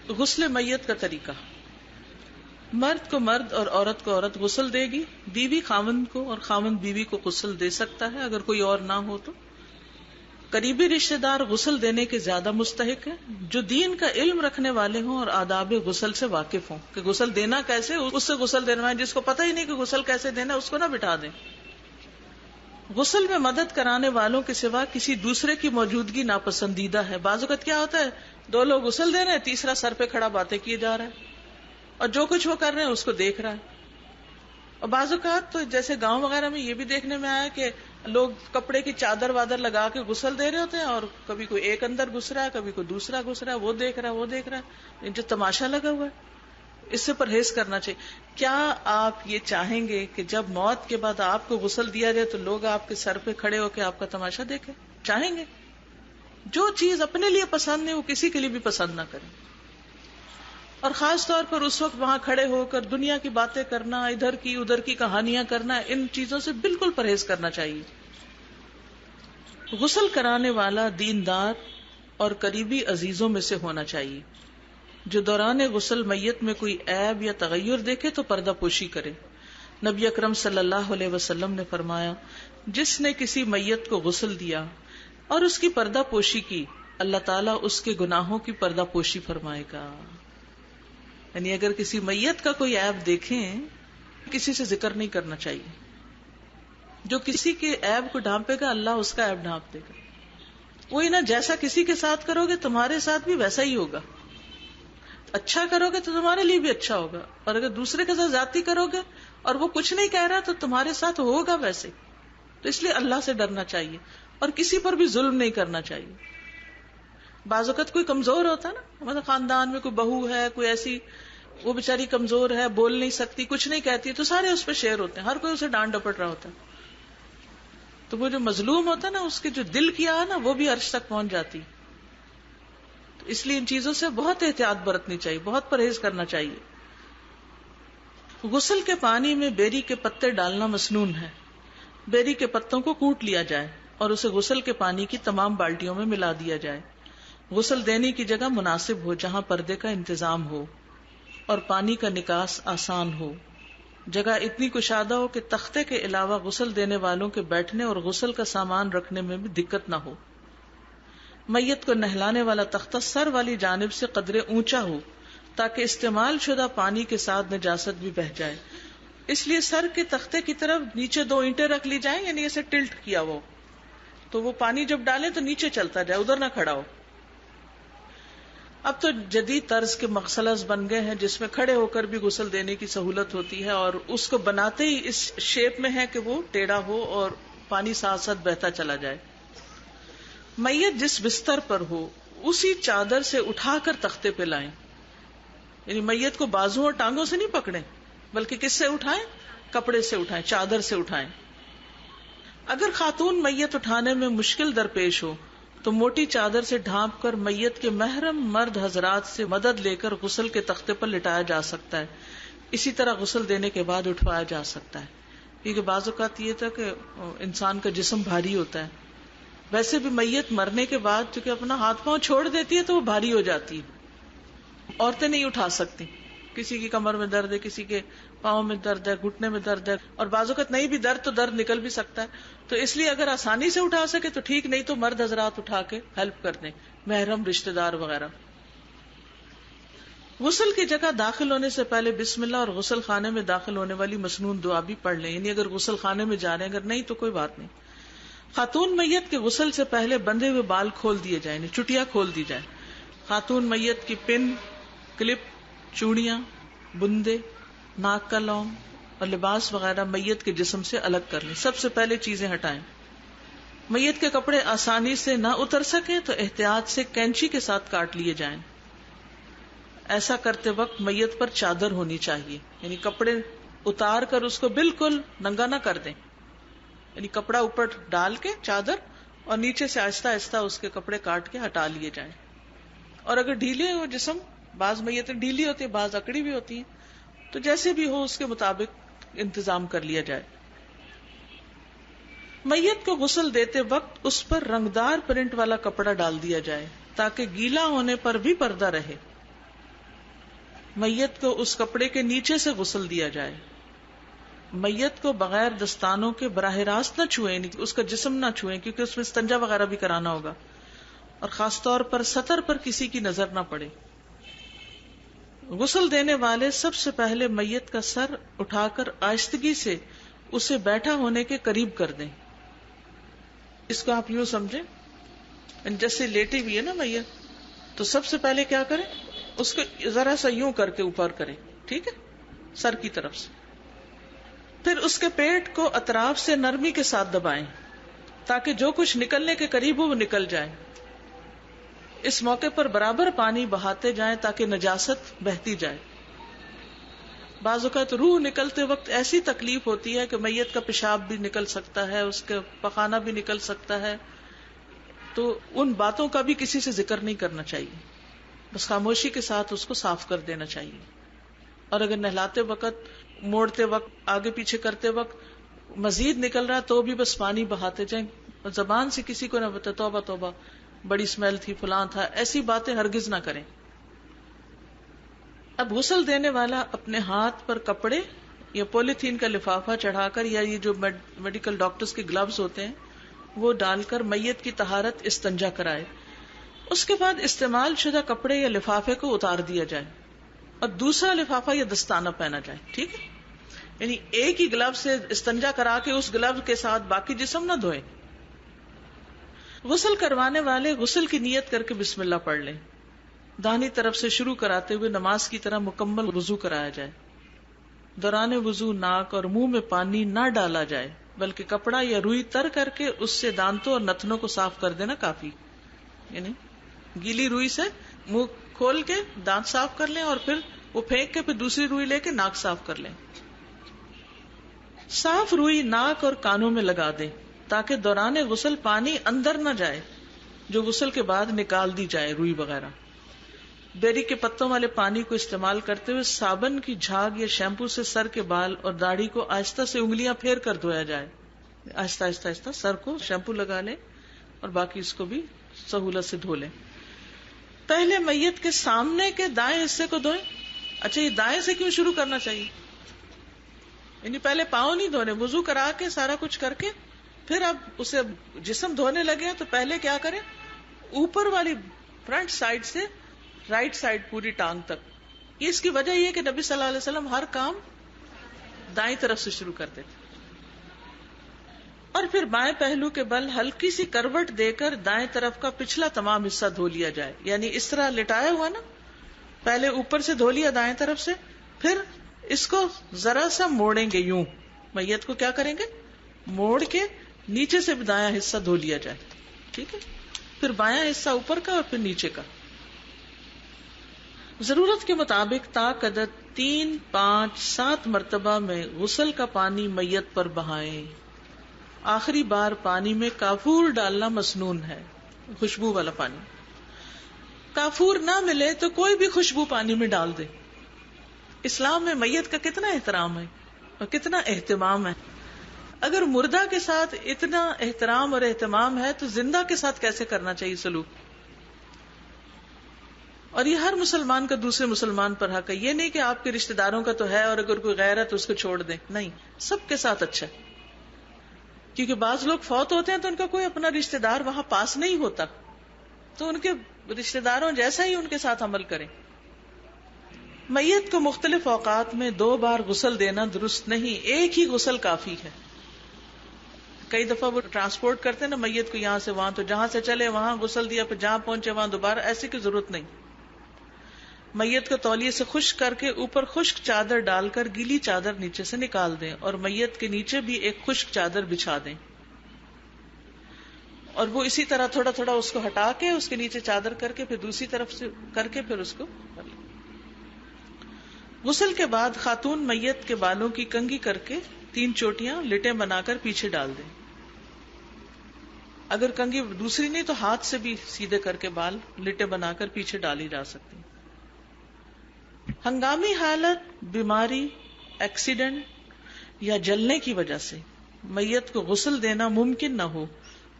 غسل میت کا طریقہ. مرد کو مرد اور عورت کو عورت غسل دے گی. بیوی خاوند کو اور خاوند بیوی کو غسل دے سکتا ہے اگر کوئی اور نہ ہو تو. قریبی رشتہ دار غسل دینے کے زیادہ مستحق ہیں جو دین کا علم رکھنے والے ہوں اور آداب غسل سے واقف ہوں کہ غسل دینا کیسے، اس سے غسل دینا ہے. جس کو پتہ ہی نہیں کہ غسل کیسے دینا اس کو نہ بٹھا دیں. غسل میں مدد کرانے والوں کے سوا کسی دوسرے کی موجودگی ناپسندیدہ ہے. بعض اوقات کیا ہوتا ہے، دو لوگ غسل دے رہے ہیں، تیسرا سر پہ کھڑا باتیں کیے جا رہا ہے اور جو کچھ وہ کر رہے ہیں اس کو دیکھ رہا ہے. اور بعض اوقات تو جیسے گاؤں وغیرہ میں یہ بھی دیکھنے میں آیا کہ لوگ کپڑے کی چادر وادر لگا کے غسل دے رہے ہوتے ہیں اور کبھی کوئی ایک اندر گھس رہا ہے، کبھی کوئی دوسرا گھس رہا ہے، وہ دیکھ رہا ہے. جو تماشا لگا ہوا ہے اس سے پرہیز کرنا چاہیے. کیا آپ یہ چاہیں گے کہ جب موت کے بعد آپ کو غسل دیا جائے تو لوگ آپ کے سر پہ کھڑے ہو کے آپ کا تماشا دیکھیں؟ چاہیں گے؟ جو چیز اپنے لیے پسند ہے وہ کسی کے لیے بھی پسند نہ کریں. اور خاص طور پر اس وقت وہاں کھڑے ہو کر دنیا کی باتیں کرنا، ادھر کی ادھر کی کہانیاں کرنا، ان چیزوں سے بالکل پرہیز کرنا چاہیے. غسل کرانے والا دیندار اور قریبی عزیزوں میں سے ہونا چاہیے. جو دوران غسل میت میں کوئی عیب یا تغیر دیکھے تو پردہ پوشی کرے. نبی اکرم صلی اللہ علیہ وسلم نے فرمایا، جس نے کسی میت کو غسل دیا اور اس کی پردہ پوشی کی، اللہ تعالیٰ اس کے گناہوں کی پردہ پوشی فرمائے گا. یعنی اگر کسی میت کا کوئی عیب دیکھیں، کسی سے ذکر نہیں کرنا چاہیے. جو کسی کے عیب کو ڈھانپے گا اللہ اس کا عیب ڈھانپ دے گا. وہی نا، جیسا کسی کے ساتھ کرو گے تمہارے ساتھ بھی ویسا ہی ہوگا. اچھا کرو گے تو تمہارے لیے بھی اچھا ہوگا، اور اگر دوسرے کے ساتھ زیادتی کرو گے اور وہ کچھ نہیں کہہ رہا تو تمہارے ساتھ ہوگا ویسے. تو اس لیے اللہ سے ڈرنا چاہیے اور کسی پر بھی ظلم نہیں کرنا چاہیے. بعض اوقات کوئی کمزور ہوتا ہے نا، مطلب خاندان میں کوئی بہو ہے، کوئی ایسی وہ بیچاری کمزور ہے، بول نہیں سکتی، کچھ نہیں کہتی، تو سارے اس پہ شیئر ہوتے ہیں، ہر کوئی اسے ڈانٹ ڈپٹ رہا ہوتا ہے. تو وہ جو مظلوم ہوتا ہے نا، اس کے جو دل کیا ہے نا، وہ بھی عرش تک پہنچ جاتی. تو اس لیے ان چیزوں سے بہت احتیاط برتنی چاہیے، بہت پرہیز کرنا چاہیے. غسل کے پانی میں بیری کے پتے ڈالنا مسنون ہے. بیری کے پتوں کو کوٹ لیا جائے اور اسے غسل کے پانی کی تمام بالٹیوں میں ملا دیا جائے. غسل دینے کی جگہ مناسب ہو جہاں پردے کا انتظام ہو اور پانی کا نکاس آسان ہو. جگہ اتنی کشادہ ہو کہ تختے کے علاوہ غسل دینے والوں کے بیٹھنے اور غسل کا سامان رکھنے میں بھی دقت نہ ہو. میت کو نہلانے والا تختہ سر والی جانب سے قدرے اونچا ہو تاکہ استعمال شدہ پانی کے ساتھ نجاست بھی بہہ جائے. اس لیے سر کے تختے کی طرف نیچے 2 اینٹیں رکھ لی جائیں، یعنی اسے ٹلٹ کیا ہو تو وہ پانی جب ڈالے تو نیچے چلتا جائے، ادھر نہ کھڑا ہو. اب تو جدید طرز کے مغسلز بن گئے ہیں جس میں کھڑے ہو کر بھی غسل دینے کی سہولت ہوتی ہے، اور اس کو بناتے ہی اس شیپ میں ہے کہ وہ ٹیڑھا ہو اور پانی ساتھ ساتھ بہتا چلا جائے. میت جس بستر پر ہو اسی چادر سے اٹھا کر تختے پہ لائیں. یعنی میت کو بازو اور ٹانگوں سے نہیں پکڑیں بلکہ کس سے اٹھائیں؟ کپڑے سے اٹھائیں، چادر سے اٹھائیں. اگر خاتون میت اٹھانے میں مشکل درپیش ہو تو موٹی چادر سے ڈھانپ کر میت کے محرم مرد حضرات سے مدد لے کر غسل کے تختے پر لٹایا جا سکتا ہے. اسی طرح غسل دینے کے بعد اٹھوایا جا سکتا ہے، کیونکہ بعض اوقات یہ تھا کہ انسان کا جسم بھاری ہوتا ہے. ویسے بھی میت مرنے کے بعد چونکہ اپنا ہاتھ پاؤں چھوڑ دیتی ہے تو وہ بھاری ہو جاتی ہے. عورتیں نہیں اٹھا سکتی، کسی کی کمر میں درد ہے، کسی کے پاؤں میں درد ہے، گھٹنے میں درد ہے، اور بعض اوقات نہیں بھی درد تو درد نکل بھی سکتا ہے. تو اس لیے اگر آسانی سے اٹھا سکے تو ٹھیک، نہیں تو مرد حضرات اٹھا کے ہیلپ کر دیں، محرم رشتہ دار وغیرہ. غسل کی جگہ داخل ہونے سے پہلے بسم اللہ اور غسل خانے میں داخل ہونے والی مسنون دعا بھی پڑھ لیں. یعنی اگر غسل خانے میں جا رہے ہیں، اگر نہیں تو کوئی بات نہیں. خاتون میت کے غسل سے پہلے بندھے ہوئے بال کھول دیے جائیں، یعنی چٹیا کھول دی جائیں. خاتون میت کی پن، کلپ، چوڑیاں، بندے، ناک کا لونگ اور لباس وغیرہ میت کے جسم سے الگ کر لیں. سب سے پہلے چیزیں ہٹائیں. میت کے کپڑے آسانی سے نہ اتر سکے تو احتیاط سے کینچی کے ساتھ کاٹ لیے جائیں. ایسا کرتے وقت میت پر چادر ہونی چاہیے، یعنی کپڑے اتار کر اس کو بالکل ننگا نہ کر دیں. یعنی کپڑا اوپر ڈال کے چادر اور نیچے سے آہستہ آہستہ اس کے کپڑے کاٹ کے ہٹا لیے جائیں. اور اگر ڈھیلے ہو جسم، بعض میتیں ڈھیلی ہوتی ہیں، بعض اکڑی بھی ہوتی ہیں، تو جیسے بھی ہو اس کے مطابق انتظام کر لیا جائے. میت کو غسل دیتے وقت اس پر رنگدار پرنٹ والا کپڑا ڈال دیا جائے تاکہ گیلا ہونے پر بھی پردہ رہے. میت کو اس کپڑے کے نیچے سے غسل دیا جائے. میت کو بغیر دستانوں کے براہ راست نہ چھوئیں، اس کا جسم نہ چھوئیں، کیونکہ اس میں استنجا وغیرہ بھی کرانا ہوگا، اور خاص طور پر سطر پر کسی کی نظر نہ پڑے. غسل دینے والے سب سے پہلے میت کا سر اٹھا کر آہستگی سے اسے بیٹھا ہونے کے قریب کر دیں. اس کو آپ یوں سمجھیں جیسے لیٹی ہوئی ہے نا میت، تو سب سے پہلے کیا کریں، اس کو ذرا سا یوں کر کے اوپر کریں، ٹھیک ہے، سر کی طرف سے. پھر اس کے پیٹ کو اطراف سے نرمی کے ساتھ دبائیں تاکہ جو کچھ نکلنے کے قریب ہو وہ نکل جائے. اس موقع پر برابر پانی بہاتے جائیں تاکہ نجاست بہتی جائے. بعض اوقات روح نکلتے وقت ایسی تکلیف ہوتی ہے کہ میت کا پیشاب بھی نکل سکتا ہے، اس کا پخانہ بھی نکل سکتا ہے، تو ان باتوں کا بھی کسی سے ذکر نہیں کرنا چاہیے، بس خاموشی کے ساتھ اس کو صاف کر دینا چاہیے. اور اگر نہلاتے وقت، موڑتے وقت، آگے پیچھے کرتے وقت مزید نکل رہا تو بھی بس پانی بہاتے جائیں، اور زبان سے کسی کو نہ بتائے توبہ توبہ بڑی اسمیل تھی، فلاں تھا، ایسی باتیں ہرگز نہ کریں. اب غسل دینے والا اپنے ہاتھ پر کپڑے یا پولیتھین کا لفافہ چڑھا کر، یا یہ جو میڈیکل ڈاکٹرز کے گلوز ہوتے ہیں وہ ڈال کر میت کی طہارت استنجا کرائے. اس کے بعد استعمال شدہ کپڑے یا لفافے کو اتار دیا جائے اور دوسرا لفافہ یا دستانہ پہنا جائے. ٹھیک ہے، یعنی ایک ہی گلو سے استنجا کرا کے اس گلو کے ساتھ باقی جسم نہ دھوئیں. غسل کروانے والے غسل کی نیت کر کے بسم اللہ پڑھ لیں. داہنی طرف سے شروع کراتے ہوئے نماز کی طرح مکمل وضو کرایا جائے. دوران وضو ناک اور منہ میں پانی نہ ڈالا جائے بلکہ کپڑا یا روئی تر کر کے اس سے دانتوں اور نتنوں کو صاف کر دینا کافی. یعنی گیلی روئی سے منہ کھول کے دانت صاف کر لیں اور پھر وہ پھینک کے پھر دوسری روئی لے کے ناک صاف کر لیں. صاف روئی ناک اور کانوں میں لگا دیں تاکہ دوران غسل پانی اندر نہ جائے، جو غسل کے بعد نکال دی جائے روئی وغیرہ. بیری کے پتوں والے پانی کو استعمال کرتے ہوئے صابن کی جھاگ یا شیمپو سے سر کے بال اور داڑھی کو آہستہ سے انگلیاں پھیر کر دھویا جائے. آہستہ آہستہ آہستہ سر کو شیمپو لگا لیں اور باقی اس کو بھی سہولت سے دھو لیں. پہلے میت کے سامنے کے دائیں حصے کو دھوئیں. اچھا، یہ دائیں سے کیوں شروع کرنا چاہیے؟ یعنی پہلے پاؤں نہیں دھونے، وضو کرا کے سارا کچھ کر کے پھر اب اسے جسم دھونے لگے تو پہلے کیا کریں، اوپر والی فرنٹ سائڈ سے رائٹ سائڈ پوری ٹانگ تک. اس کی وجہ یہ کہ نبی صلی اللہ علیہ وسلم ہر کام دائیں طرف سے شروع کرتے تھے. اور پھر بائیں پہلو کے بل ہلکی سی کروٹ دے کر دائیں طرف کا پچھلا تمام حصہ دھو لیا جائے. یعنی اس طرح لٹایا ہوا نا، پہلے اوپر سے دھو لیا دائیں طرف سے، پھر اس کو ذرا سا موڑیں گے، یوں میت کو کیا کریں گے، موڑ کے نیچے سے بھی دایاں حصہ دھو لیا جائے. ٹھیک ہے، پھر بایاں حصہ اوپر کا اور پھر نیچے کا. ضرورت کے مطابق تاقدر 3، 5، 7 مرتبہ میں غسل کا پانی میت پر بہائیں. آخری بار پانی میں کافور ڈالنا مسنون ہے، خوشبو والا پانی. کافور نہ ملے تو کوئی بھی خوشبو پانی میں ڈال دے. اسلام میں میت کا کتنا احترام ہے اور کتنا اہتمام ہے. اگر مردہ کے ساتھ اتنا احترام اور اہتمام ہے تو زندہ کے ساتھ کیسے کرنا چاہیے سلوک. اور یہ ہر مسلمان کا دوسرے مسلمان پر حق ہے. یہ نہیں کہ آپ کے رشتہ داروں کا تو ہے اور اگر کوئی غیر ہے تو اس کو چھوڑ دیں، نہیں، سب کے ساتھ اچھا ہے. کیونکہ بعض لوگ فوت ہوتے ہیں تو ان کا کوئی اپنا رشتہ دار وہاں پاس نہیں ہوتا، تو ان کے رشتہ داروں جیسا ہی ان کے ساتھ عمل کریں. میت کو مختلف اوقات میں 2 بار غسل دینا درست نہیں، ایک ہی غسل کافی ہے. کئی دفعہ وہ ٹرانسپورٹ کرتے ہیں نا میت کو یہاں سے وہاں، تو جہاں سے چلے وہاں غسل دیا، پھر جہاں پہنچے وہاں دوبارہ، ایسی کی ضرورت نہیں. میت کو تولیے سے خشک کر کے اوپر خشک چادر ڈال کر گیلی چادر نیچے سے نکال دیں اور میت کے نیچے بھی ایک خشک چادر بچھا دیں، اور وہ اسی طرح تھوڑا تھوڑا اس کو ہٹا کے اس کے نیچے چادر کر کے پھر دوسری طرف سے کر کے پھر اس کو کر لیں. غسل کے بعد خاتون میت کے بالوں کی کنگھی کر کے 3 چوٹیاں لٹیں بنا کر پیچھے ڈال دیں. اگر کنگھی دوسری نہیں تو ہاتھ سے بھی سیدھے کر کے بال لٹیں بنا کر پیچھے ڈالی جا سکتی. ہنگامی حالت، بیماری، ایکسیڈنٹ یا جلنے کی وجہ سے میت کو غسل دینا ممکن نہ ہو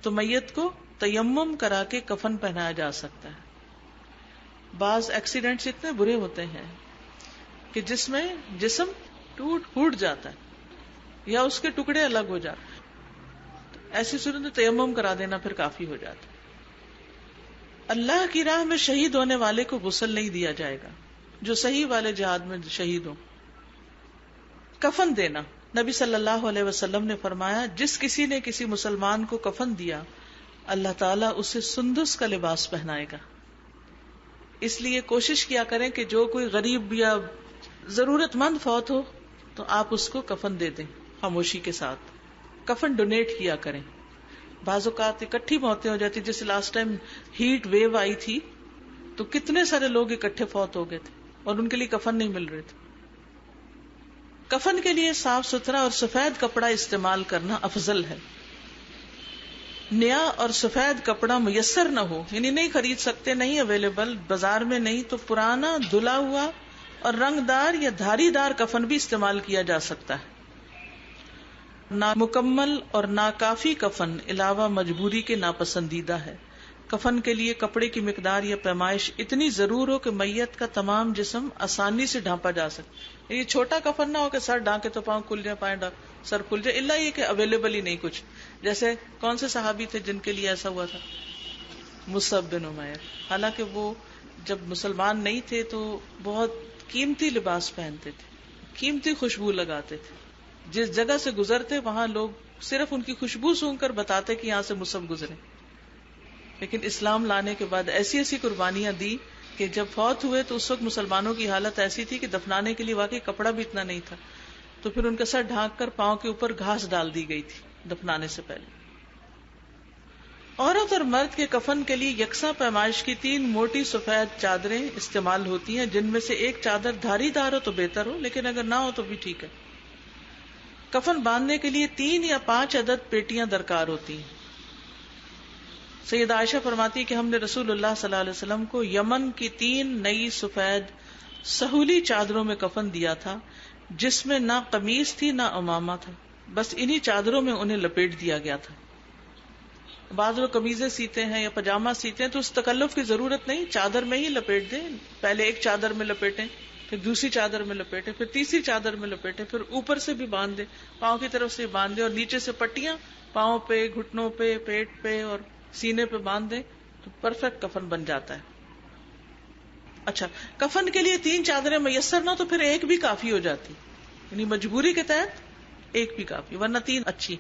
تو میت کو تیمم کرا کے کفن پہنایا جا سکتا ہے. بعض ایکسیڈنٹس اتنے برے ہوتے ہیں کہ جس میں جسم ٹوٹ پھوٹ جاتا ہے یا اس کے ٹکڑے الگ ہو جاتے ہیں، ایسی صورت میں تیمم کرا دینا پھر کافی ہو جاتا ہے۔ اللہ کی راہ میں شہید ہونے والے کو غسل نہیں دیا جائے گا جو صحیح والے جہاد میں شہید ہو۔ کفن دینا، نبی صلی اللہ علیہ وسلم نے فرمایا جس کسی نے کسی مسلمان کو کفن دیا اللہ تعالیٰ اسے سندس کا لباس پہنائے گا۔ اس لیے کوشش کیا کریں کہ جو کوئی غریب یا ضرورت مند فوت ہو تو آپ اس کو کفن دے دیں خاموشی کے ساتھ، کفن ڈونیٹ کیا کریں۔ بعض اوقات اکٹھی موتیں ہو جاتی، جیسے لاسٹ ٹائم ہیٹ ویو آئی تھی تو کتنے سارے لوگ اکٹھے فوت ہو گئے تھے اور ان کے لیے کفن نہیں مل رہے تھے۔ کفن کے لیے صاف ستھرا اور سفید کپڑا استعمال کرنا افضل ہے۔ نیا اور سفید کپڑا میسر نہ ہو، یعنی نہیں خرید سکتے، نہیں اویلیبل بازار میں نہیں، تو پرانا دھلا ہوا اور رنگ دار یا دھاری دار کفن بھی استعمال کیا جا سکتا ہے۔ نامکمل اور ناکافی کفن علاوہ مجبوری کے ناپسندیدہ ہے۔ کفن کے لیے کپڑے کی مقدار یا پیمائش اتنی ضرور ہو کہ میت کا تمام جسم آسانی سے ڈھانپا جا سکے۔ یہ چھوٹا کفن نہ ہو کہ سر ڈھانکے تو پاؤں کھل جائے، پائیں سر کھل جائے، الا یہ کہ اویلیبل ہی نہیں کچھ۔ جیسے کون سے صحابی تھے جن کے لیے ایسا ہوا تھا؟ مصعب بن عمیر۔ حالانکہ وہ جب مسلمان نہیں تھے تو بہت قیمتی لباس پہنتے تھے، قیمتی خوشبو لگاتے تھے، جس جگہ سے گزرتے وہاں لوگ صرف ان کی خوشبو سونگھ کر بتاتے کہ یہاں سے مصعب گزرے۔ لیکن اسلام لانے کے بعد ایسی ایسی قربانیاں دی کہ جب فوت ہوئے تو اس وقت مسلمانوں کی حالت ایسی تھی کہ دفنانے کے لیے واقعی کپڑا بھی اتنا نہیں تھا، تو پھر ان کا سر ڈھانک کر پاؤں کے اوپر گھاس ڈال دی گئی تھی دفنانے سے پہلے۔ عورت اور مرد کے کفن کے لیے یکساں پیمائش کی 3 موٹی سفید چادریں استعمال ہوتی ہیں، جن میں سے ایک چادر دھاری دار ہو تو بہتر ہو، لیکن اگر نہ ہو تو بھی ٹھیک ہے۔ کفن باندھنے کے لیے 3 یا 5 عدد پیٹیاں درکار ہوتی ہیں۔ سیدہ عائشہ فرماتی کہ ہم نے رسول اللہ صلی اللہ علیہ وسلم کو یمن کی 3 نئی سفید سہولی چادروں میں کفن دیا تھا، جس میں نہ قمیص تھی نہ عمامہ تھا، بس انہی چادروں میں انہیں لپیٹ دیا گیا تھا۔ بعض لوگ قمیضیں سیتے ہیں یا پاجامہ سیتے ہیں تو اس تکلف کی ضرورت نہیں، چادر میں ہی لپیٹ دیں۔ پہلے ایک چادر میں لپیٹیں، پھر دوسری چادر میں لپیٹیں، پھر تیسری چادر میں لپیٹیں، پھر اوپر سے بھی باندھ دیں، پاؤں کی طرف سے باندھ دیں، اور نیچے سے پٹیاں پاؤں پہ، گھٹنوں پہ، پیٹ پہ اور سینے پہ باندھ دیں تو پرفیکٹ کفن بن جاتا ہے۔ اچھا، کفن کے لیے 3 چادریں میسر نہ تو پھر ایک بھی کافی ہو جاتی، یعنی مجبوری کے تحت ایک بھی کافی، ورنہ 3 اچھی۔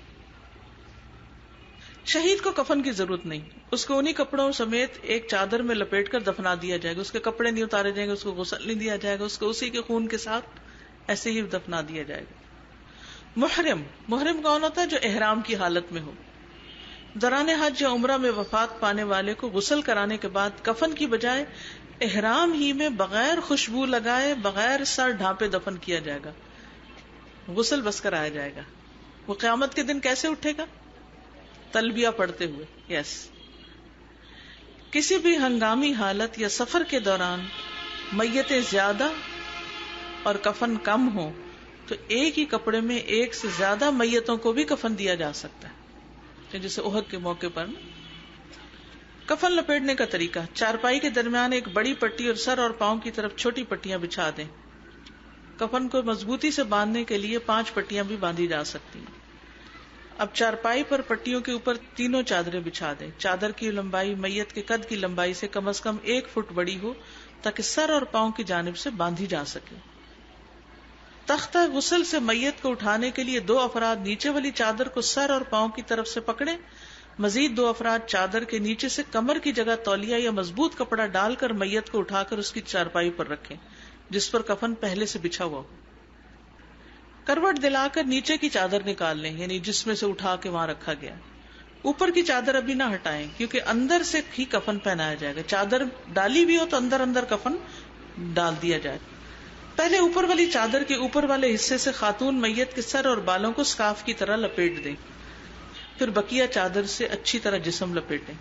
شہید کو کفن کی ضرورت نہیں، اس کو انہی کپڑوں سمیت ایک چادر میں لپیٹ کر دفنا دیا جائے گا، اس کے کپڑے نہیں اتارے جائیں گے، اس کو غسل نہیں دیا جائے گا، اس کو اسی کے خون کے ساتھ ایسے ہی دفنا دیا جائے گا۔ محرم کون ہوتا ہے؟ جو احرام کی حالت میں ہو۔ دوران حج یا عمرہ میں وفات پانے والے کو غسل کرانے کے بعد کفن کی بجائے احرام ہی میں بغیر خوشبو لگائے، بغیر سر ڈھانپے دفن کیا جائے گا، غسل بس کرایا جائے گا۔ وہ قیامت کے دن کیسے اٹھے گا؟ تلبیہ پڑھتے ہوئے۔ یس، کسی بھی ہنگامی حالت یا سفر کے دوران میتیں زیادہ اور کفن کم ہو تو ایک ہی کپڑے میں ایک سے زیادہ میتوں کو بھی کفن دیا جا سکتا ہے، جیسے احد کے موقع پر۔ کفن لپیٹنے کا طریقہ: چارپائی کے درمیان ایک بڑی پٹی اور سر اور پاؤں کی طرف چھوٹی پٹیاں بچھا دیں۔ کفن کو مضبوطی سے باندھنے کے لیے 5 پٹیاں بھی باندھی جا سکتی ہیں۔ اب چارپائی پر پٹیوں کے اوپر 3 چادریں بچھا دیں۔ چادر کی لمبائی میت کے قد کی لمبائی سے کم از کم 1 فٹ بڑی ہو تاکہ سر اور پاؤں کی جانب سے باندھی جا سکے۔ تختہ غسل سے میت کو اٹھانے کے لیے 2 افراد نیچے والی چادر کو سر اور پاؤں کی طرف سے پکڑیں، مزید 2 افراد چادر کے نیچے سے کمر کی جگہ تولیہ یا مضبوط کپڑا ڈال کر میت کو اٹھا کر اس کی چارپائی پر رکھیں جس پر کفن پہلے سے بچھا ہوا ہو۔ کروٹ دلا کر نیچے کی چادر نکال لیں، یعنی جس میں سے اٹھا کے وہاں رکھا گیا۔ اوپر کی چادر ابھی نہ ہٹائیں کیونکہ اندر سے ہی کفن پہنایا جائے گا۔ چادر ڈالی بھی ہو تو اندر اندر کفن ڈال دیا جائے۔ پہلے اوپر والی چادر کے اوپر والے حصے سے خاتون میت کے سر اور بالوں کو سکارف کی طرح لپیٹ دیں، پھر بقیہ چادر سے اچھی طرح جسم لپیٹیں۔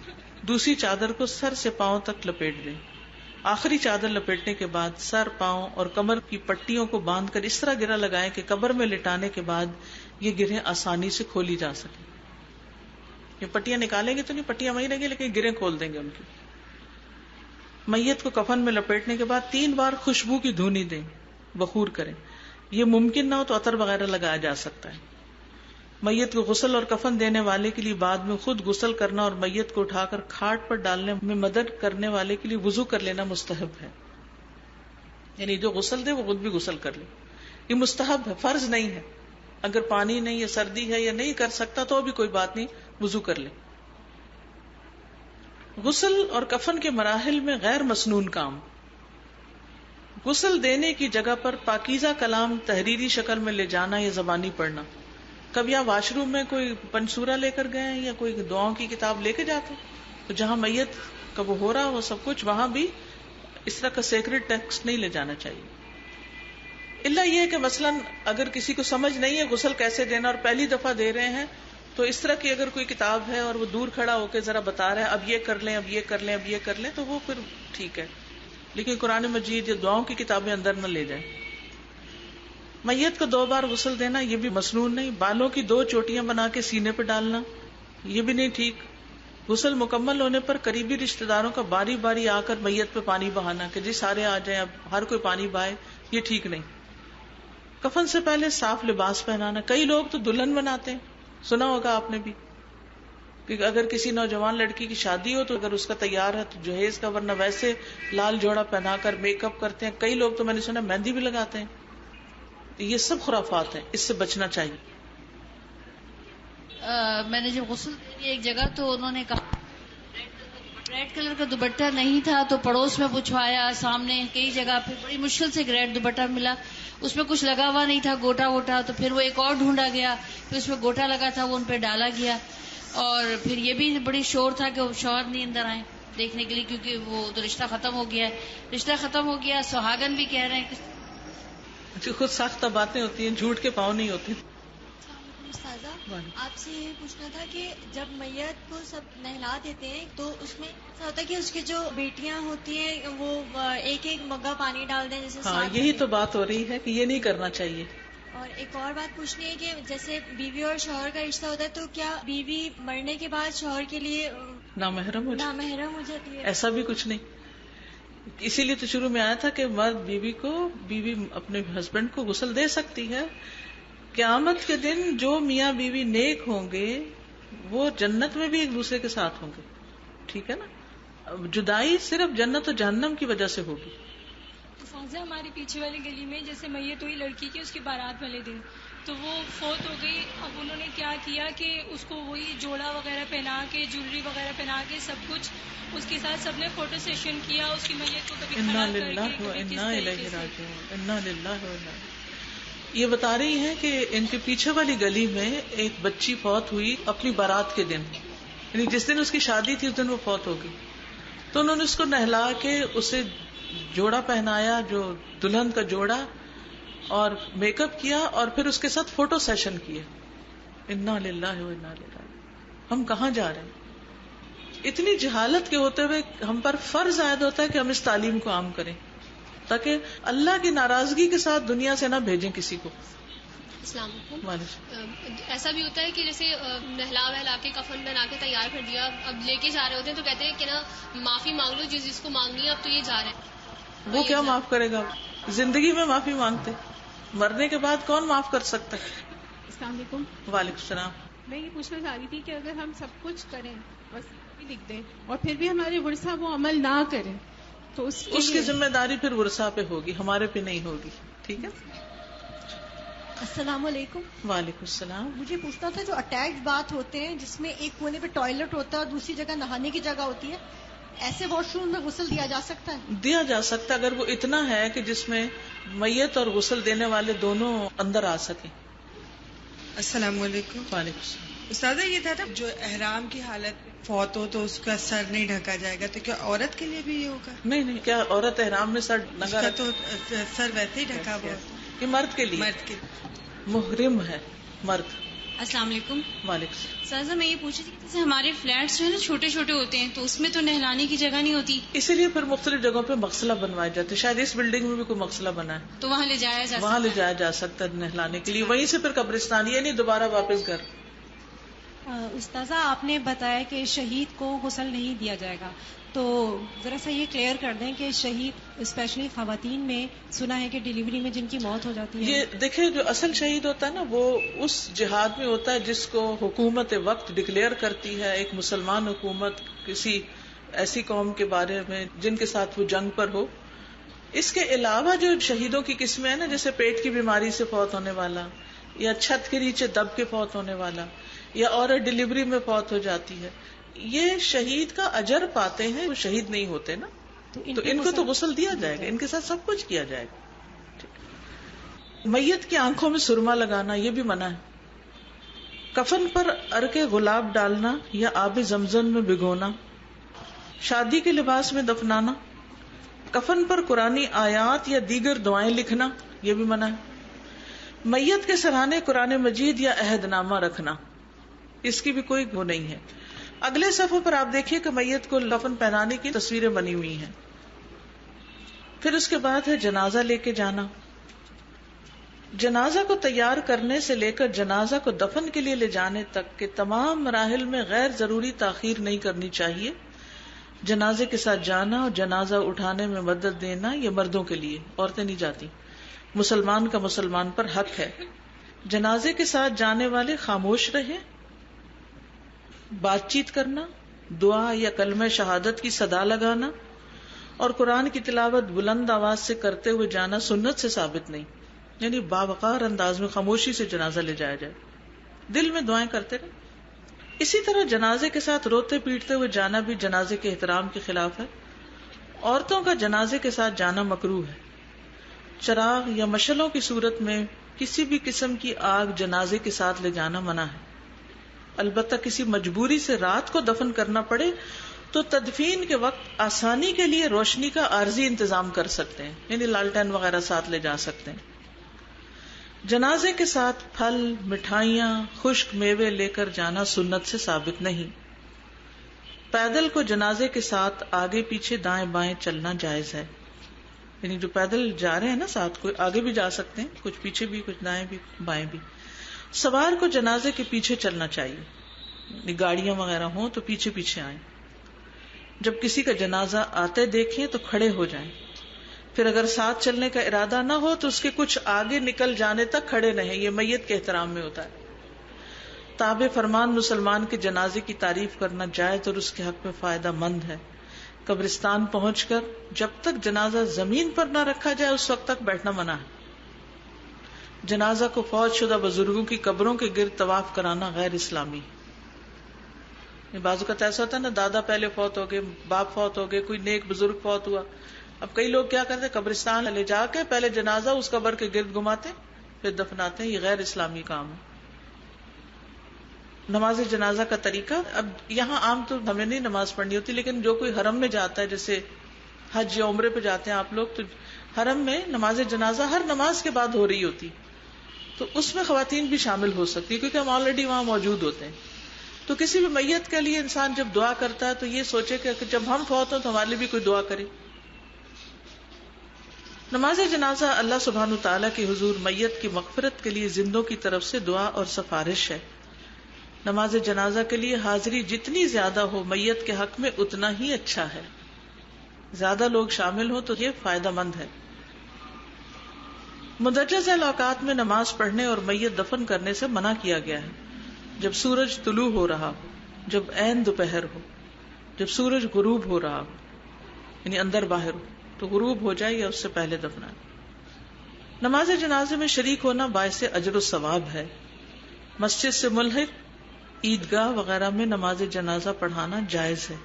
دوسری چادر کو سر سے پاؤں تک لپیٹ دیں۔ آخری چادر لپیٹنے کے بعد سر، پاؤں اور کمر کی پٹیوں کو باندھ کر اس طرح گرہ لگائیں کہ قبر میں لٹانے کے بعد یہ گرہیں آسانی سے کھولی جا سکیں۔ یہ پٹیاں نکالیں گے تو نہیں، پٹیاں وہیں رہیں گی لیکن گرہیں کھول دیں گے ان کی۔ میت کو کفن میں لپیٹنے کے بعد 3 بار خوشبو کی دھونی دیں۔ بخور کریں. یہ ممکن نہ ہو تو عطر وغیرہ لگایا جا سکتا ہے. میت کو غسل اور کفن دینے والے کے لیے بعد میں خود غسل کرنا اور میت کو اٹھا کر کھاٹ پر ڈالنے میں مدد کرنے والے کے لیے وضو کر لینا مستحب ہے. یعنی جو غسل دے وہ خود بھی غسل کر لے. یہ مستحب ہے، فرض نہیں ہے. اگر پانی نہیں یا سردی ہے یا نہیں کر سکتا تو بھی کوئی بات نہیں، وضو کر لے. غسل اور کفن کے مراحل میں غیر مسنون کام. غسل دینے کی جگہ پر پاکیزہ کلام تحریری شکل میں لے جانا یا زبانی پڑھنا. کبھی آپ واش روم میں کوئی پنسورا لے کر گئے یا کوئی دعاؤں کی کتاب لے کے جاتے تو جہاں میت کا وہ ہو رہا ہو سب کچھ، وہاں بھی اس طرح کا سیکرڈ ٹیکسٹ نہیں لے جانا چاہیے. اللہ یہ ہے کہ مثلاً اگر کسی کو سمجھ نہیں ہے غسل کیسے دینا اور پہلی دفعہ دے رہے ہیں تو اس طرح کی اگر کوئی کتاب ہے اور وہ دور کھڑا ہو کے ذرا بتا رہا ہے اب یہ کر لیں اب یہ کر لیں اب یہ کر لیں تو وہ پھر ٹھیک ہے. لیکن قرآن مجید یا دعاؤں کی کتابیں اندر نہ لے جائیں. میت کو 2 بار غسل دینا یہ بھی مسنون نہیں. بالوں کی 2 چوٹیاں بنا کے سینے پہ ڈالنا یہ بھی نہیں ٹھیک. غسل مکمل ہونے پر قریبی رشتہ داروں کا باری باری آ کر میت پہ پانی بہانا کہ جی سارے آ جائیں اب ہر کوئی پانی بہائے، یہ ٹھیک نہیں. کفن سے پہلے صاف لباس پہنانا. کئی لوگ تو دلہن بناتے ہیں، سنا ہوگا آپ نے بھی کہ اگر کسی نوجوان لڑکی کی شادی ہو تو اگر اس کا تیار ہے تو جہیز کا، ورنہ ویسے لال جوڑا پہنا کر میک اپ کرتے ہیں. کئی لوگ تو میں نے سنا مہندی بھی لگاتے ہیں. یہ سب خرافات ہیں، اس سے بچنا چاہیے. میں نے جب غسل دی ایک جگہ تو انہوں نے کہا ریڈ کلر کا دوپٹہ نہیں تھا تو پڑوس میں پوچھوایا، سامنے کئی جگہ پہ بڑی مشکل سے ریڈ دوپٹہ ملا، اس میں کچھ لگا ہوا نہیں تھا گوٹا ووٹا. تو پھر وہ ایک اور ڈھونڈا گیا، پھر اس میں گوٹا لگا تھا وہ ان پہ ڈالا گیا. اور پھر یہ بھی بڑی شور تھا کہ وہ شوہر نہیں اندر آئے دیکھنے کے لیے کیونکہ وہ تو رشتہ ختم ہو گیا ہے. رشتہ ختم ہو گیا، سہاگن بھی کہہ رہے ہیں جو خود ساختہ باتیں ہوتی ہیں، جھوٹ کے پاؤں نہیں ہوتے. استاذہ آپ سے یہ پوچھنا تھا کہ جب میت کو سب نہلا دیتے ہیں تو اس میں ایسا ہوتا ہے کہ اس کی جو بیٹیاں ہوتی ہیں وہ ایک ایک مگا پانی ڈال دیں جیسے. ہاں یہی تو بات ہو رہی ہے کہ یہ نہیں کرنا چاہیے. اور ایک اور بات پوچھنی ہے کہ جیسے بیوی اور شوہر کا رشتہ ہوتا ہے تو کیا بیوی مرنے کے بعد شوہر کے لیے نامحرم ہو جاتی ہے؟ ایسا بھی کچھ نہیں. اسی لیے تو شروع میں آیا تھا کہ مرد بیوی اپنے ہسبینڈ کو غسل دے سکتی ہے. قیامت کے دن جو میاں بیوی نیک ہوں گے وہ جنت میں بھی ایک دوسرے کے ساتھ ہوں گے. ٹھیک ہے نا. جدائی صرف جنت و جہنم کی وجہ سے ہوگی. سازا ہماری پیچھے والی گلی میں جیسے میت ہوئی لڑکی کی، اس کی بارات والے دن تو وہ فوت ہو گئی. اب انہوں نے کیا کیا کہ اس کو وہی جوڑا وغیرہ پہنا کے جویلری وغیرہ پہنا کے سب کچھ اس کے ساتھ سب نے فوٹو سیشن کیا. اس کی میت کو کبھی کھڑا کر کے کبھی کس طریقے سے. یہ بتا رہی ہیں کہ ان کے پیچھے والی گلی میں ایک بچی فوت ہوئی اپنی بارات کے دن، یعنی جس دن اس کی شادی تھی اس دن وہ فوت ہو گئی. تو انہوں نے اس کو نہلا کے اسے جوڑا پہنایا، جو دلہن کا جوڑا، اور میک اپ کیا اور پھر اس کے ساتھ فوٹو سیشن کیے. انا للہ و انا الیہ راجعون. ہم کہاں جا رہے ہیں؟ اتنی جہالت کے ہوتے ہوئے ہم پر فرض عائد ہوتا ہے کہ ہم اس تعلیم کو عام کریں تاکہ اللہ کی ناراضگی کے ساتھ دنیا سے نہ بھیجیں کسی کو. السلام علیکم. ایسا بھی ہوتا ہے کہ جیسے نہلا وہلا کے کفن بنا کے تیار کر دیا، اب لے کے جا رہے ہوتے ہیں تو کہتے ہیں کہ نا معافی مانگ لو جس کو مانگنی ہے، اب تو یہ جا رہے ہیں. وہ کیا معاف کرے گا؟ زندگی میں معافی مانگتے، مرنے کے بعد کون معاف کر سکتا ہے؟ السلام علیکم. وعلیکم السلام. میں یہ پوچھنا چاہ رہی تھی کہ اگر ہم سب کچھ کریں بس بھی لکھ دیں اور پھر بھی ہمارے ورثہ وہ عمل نہ کریں تو اس کی ذمہ داری پھر ورثہ پہ ہوگی، ہمارے پہ نہیں ہوگی. ٹھیک ہے. السلام علیکم. وعلیکم السلام. مجھے پوچھنا تھا جو اٹیچ باتھ ہوتے ہیں جس میں ایک کونے پہ ٹوائلٹ ہوتا ہے اور دوسری جگہ نہانے کی جگہ ہوتی ہے، ایسے واش روم میں غسل دیا جا سکتا ہے؟ دیا جا سکتا اگر وہ اتنا ہے کہ جس میں میت اور غسل دینے والے دونوں اندر آ سکیں. السلام علیکم. وعلیکم السلام. استاذہ یہ تھا نا جو احرام کی حالت فوت ہو تو اس کا سر نہیں ڈھکا جائے گا، تو کیا عورت کے لیے بھی یہ ہوگا؟ نہیں، کیا عورت احرام میں سر اس کا تو سر ویسے ہی ڈھکا ہوا. یہ مرد کے لیے محرم ہے مرد. السلام علیکم. وعلیکم السلام. سازا میں یہ پوچھ رہی تھی جیسے ہمارے فلیٹس جو ہے نا چھوٹے چھوٹے ہوتے ہیں تو اس میں تو نہلانے کی جگہ نہیں ہوتی، اسی لیے پھر مختلف جگہوں پہ مغسلہ بنوائے جاتے. شاید اس بلڈنگ میں بھی کوئی مغسلہ بنا ہے تو وہاں لے جایا جا سکتا ہے نہلانے کے لیے. وہیں سے پھر قبرستان، یہ نہیں دوبارہ واپس گھر. استاذہ آپ نے بتایا کہ شہید کو غسل نہیں دیا جائے گا، تو ذرا سا یہ کلیئر کر دیں کہ شہید اسپیشلی خواتین میں سنا ہے کہ ڈیلیوری میں جن کی موت ہو جاتی ہے. یہ دیکھیں جو اصل شہید ہوتا ہے نا وہ اس جہاد میں ہوتا ہے جس کو حکومت وقت ڈکلیئر کرتی ہے، ایک مسلمان حکومت کسی ایسی قوم کے بارے میں جن کے ساتھ وہ جنگ پر ہو. اس کے علاوہ جو شہیدوں کی قسمیں ہیں نا، جیسے پیٹ کی بیماری سے فوت ہونے والا، یا چھت کے نیچے دب کے فوت ہونے والا، یا عورت ڈلیوری میں فوت ہو جاتی ہے، یہ شہید کا اجر پاتے ہیں، وہ شہید نہیں ہوتے نا، تو ان کو تو غسل دیا جائے گا، ان کے ساتھ سب کچھ کیا جائے گا. میت کی آنکھوں میں سرما لگانا یہ بھی منع ہے. کفن پر عرق گلاب ڈالنا یا آب زمزم میں بھگونا. شادی کے لباس میں دفنانا. کفن پر قرآنی آیات یا دیگر دعائیں لکھنا یہ بھی منع ہے. میت کے سرہانے قرآن مجید یا عہد نامہ رکھنا، اس کی بھی کوئی وہ نہیں ہے. اگلے صفحے پر آپ دیکھیے کہ میت کو کفن پہنانے کی تصویریں بنی ہوئی ہیں. پھر اس کے بعد ہے جنازہ لے کے جانا. جنازہ کو تیار کرنے سے لے کر جنازہ کو دفن کے لیے لے جانے تک کے تمام مراحل میں غیر ضروری تاخیر نہیں کرنی چاہیے. جنازے کے ساتھ جانا اور جنازہ اٹھانے میں مدد دینا یہ مردوں کے لیے، عورتیں نہیں جاتی. مسلمان کا مسلمان پر حق ہے. جنازے کے ساتھ جانے والے خاموش رہیں. بات چیت کرنا، دعا یا کلمہ شہادت کی صدا لگانا اور قرآن کی تلاوت بلند آواز سے کرتے ہوئے جانا سنت سے ثابت نہیں. یعنی باوقار انداز میں خاموشی سے جنازہ لے جایا جائے، دل میں دعائیں کرتے رہے. اسی طرح جنازے کے ساتھ روتے پیٹتے ہوئے جانا بھی جنازے کے احترام کے خلاف ہے. عورتوں کا جنازے کے ساتھ جانا مکروہ ہے. چراغ یا مشعلوں کی صورت میں کسی بھی قسم کی آگ جنازے کے ساتھ لے جانا منع ہے. البتہ کسی مجبوری سے رات کو دفن کرنا پڑے تو تدفین کے وقت آسانی کے لیے روشنی کا عارضی انتظام کر سکتے ہیں، یعنی لالٹین وغیرہ ساتھ لے جا سکتے ہیں. جنازے کے ساتھ پھل، مٹھائیاں، خشک میوے لے کر جانا سنت سے ثابت نہیں. پیدل کو جنازے کے ساتھ آگے پیچھے دائیں بائیں چلنا جائز ہے. یعنی جو پیدل جا رہے ہیں نا ساتھ، کوئی آگے بھی جا سکتے ہیں، کچھ پیچھے بھی، کچھ دائیں بھی بائیں بھی. سوار کو جنازے کے پیچھے چلنا چاہیے، یعنی گاڑیاں وغیرہ ہوں تو پیچھے پیچھے آئیں. جب کسی کا جنازہ آتے دیکھیں تو کھڑے ہو جائیں. پھر اگر ساتھ چلنے کا ارادہ نہ ہو تو اس کے کچھ آگے نکل جانے تک کھڑے رہیں. یہ میت کے احترام میں ہوتا ہے. تابع فرمان مسلمان کے جنازے کی تعریف کرنا جائز اور اس کے حق میں فائدہ مند ہے. قبرستان پہنچ کر جب تک جنازہ زمین پر نہ رکھا جائے اس وقت تک بیٹھنا منع ہے. جنازہ کو فوت شدہ بزرگوں کی قبروں کے گرد طواف کرانا غیر اسلامی. بعض اوقات ایسا ہوتا ہے نا، دادا پہلے فوت ہو گئے، باپ فوت ہو گئے، کوئی نیک بزرگ فوت ہوا. اب کئی لوگ کیا کرتے، قبرستان لے جا کے پہلے جنازہ اس قبر کے گرد گھماتے پھر دفناتے ہیں. یہ غیر اسلامی کام ہے. نماز جنازہ کا طریقہ، اب یہاں عام تو ہمیں نہیں نماز پڑھنی ہوتی، لیکن جو کوئی حرم میں جاتا ہے، جیسے حج یا عمرے پہ جاتے ہیں آپ لوگ، تو حرم میں نماز جنازہ ہر نماز کے بعد ہو رہی ہوتی، تو اس میں خواتین بھی شامل ہو سکتی کیونکہ ہم آلریڈی وہاں موجود ہوتے ہیں. تو کسی بھی میت کے لیے انسان جب دعا کرتا ہے تو یہ سوچے کہ جب ہم فوت ہوں تو ہمارے لیے بھی کوئی دعا کرے. نماز جنازہ اللہ سبحانہ تعالیٰ کے حضور میت کی مغفرت کے لیے زندوں کی طرف سے دعا اور سفارش ہے. نماز جنازہ کے لیے حاضری جتنی زیادہ ہو میت کے حق میں اتنا ہی اچھا ہے. زیادہ لوگ شامل ہوں تو یہ فائدہ مند ہے. مدجج اوقات میں نماز پڑھنے اور میت دفن کرنے سے منع کیا گیا ہے. جب سورج طلوع ہو رہا ہو، جب عین دوپہر ہو، جب سورج غروب ہو رہا ہو، یعنی اندر باہر ہو، تو غروب ہو جائے یا اس سے پہلے دفنا. نماز جنازے میں شریک ہونا باعث اجر و ثواب ہے. مسجد سے ملحق عیدگاہ وغیرہ میں نماز جنازہ پڑھانا جائز ہے.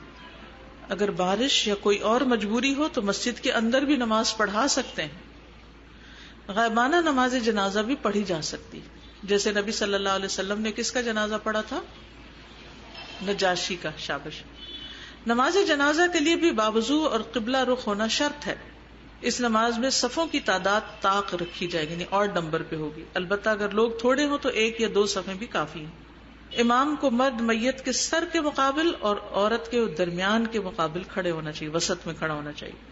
اگر بارش یا کوئی اور مجبوری ہو تو مسجد کے اندر بھی نماز پڑھا سکتے ہیں. غائبانہ نماز جنازہ بھی پڑھی جا سکتی، جیسے نبی صلی اللہ علیہ وسلم نے کس کا جنازہ پڑھا تھا؟ نجاشی کا. شابش. نماز جنازہ کے لیے بھی باوضو اور قبلہ رخ ہونا شرط ہے. اس نماز میں صفوں کی تعداد طاق رکھی جائے گی، یعنی آڈ نمبر پہ ہوگی. البتہ اگر لوگ تھوڑے ہوں تو 1 یا 2 صفیں بھی کافی ہیں. امام کو مرد میت کے سر کے مقابل اور عورت کے درمیان کے مقابل کھڑے ہونا چاہیے، وسط میں کھڑا ہونا چاہیے.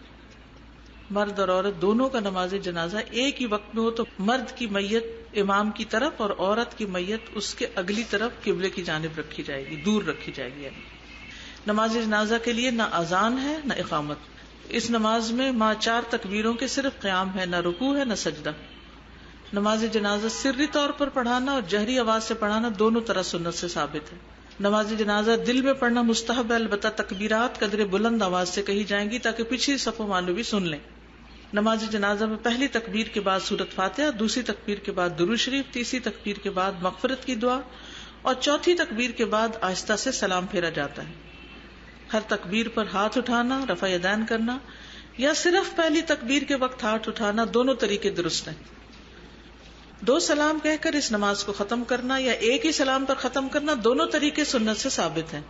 مرد اور عورت دونوں کا نماز جنازہ ایک ہی وقت میں ہو تو مرد کی میت امام کی طرف اور عورت کی میت اس کے اگلی طرف قبلے کی جانب رکھی جائے گی، دور رکھی جائے گی. نماز جنازہ کے لیے نہ اذان ہے نہ اقامت. اس نماز میں 4 تکبیروں کے صرف قیام ہے، نہ رکوع ہے نہ سجدہ. نماز جنازہ سری طور پر پڑھانا اور جہری آواز سے پڑھانا دونوں طرح سنت سے ثابت ہے. نماز جنازہ دل میں پڑھنا مستحب ہے، البتہ تکبیرات قدر بلند آواز سے کہی جائیں گی تاکہ پچھلی صف والے بھی سن لیں. نماز جنازہ میں پہلی تکبیر کے بعد سورۃ فاتحہ، دوسری تکبیر کے بعد درود شریف، تیسری تکبیر کے بعد مغفرت کی دعا اور چوتھی تکبیر کے بعد آہستہ سے سلام پھیرا جاتا ہے. ہر تکبیر پر ہاتھ اٹھانا، رفع یدین کرنا یا صرف پہلی تکبیر کے وقت ہاتھ اٹھانا، دونوں طریقے درست ہیں. 2 سلام کہہ کر اس نماز کو ختم کرنا یا ایک ہی سلام پر ختم کرنا، دونوں طریقے سنت سے ثابت ہیں.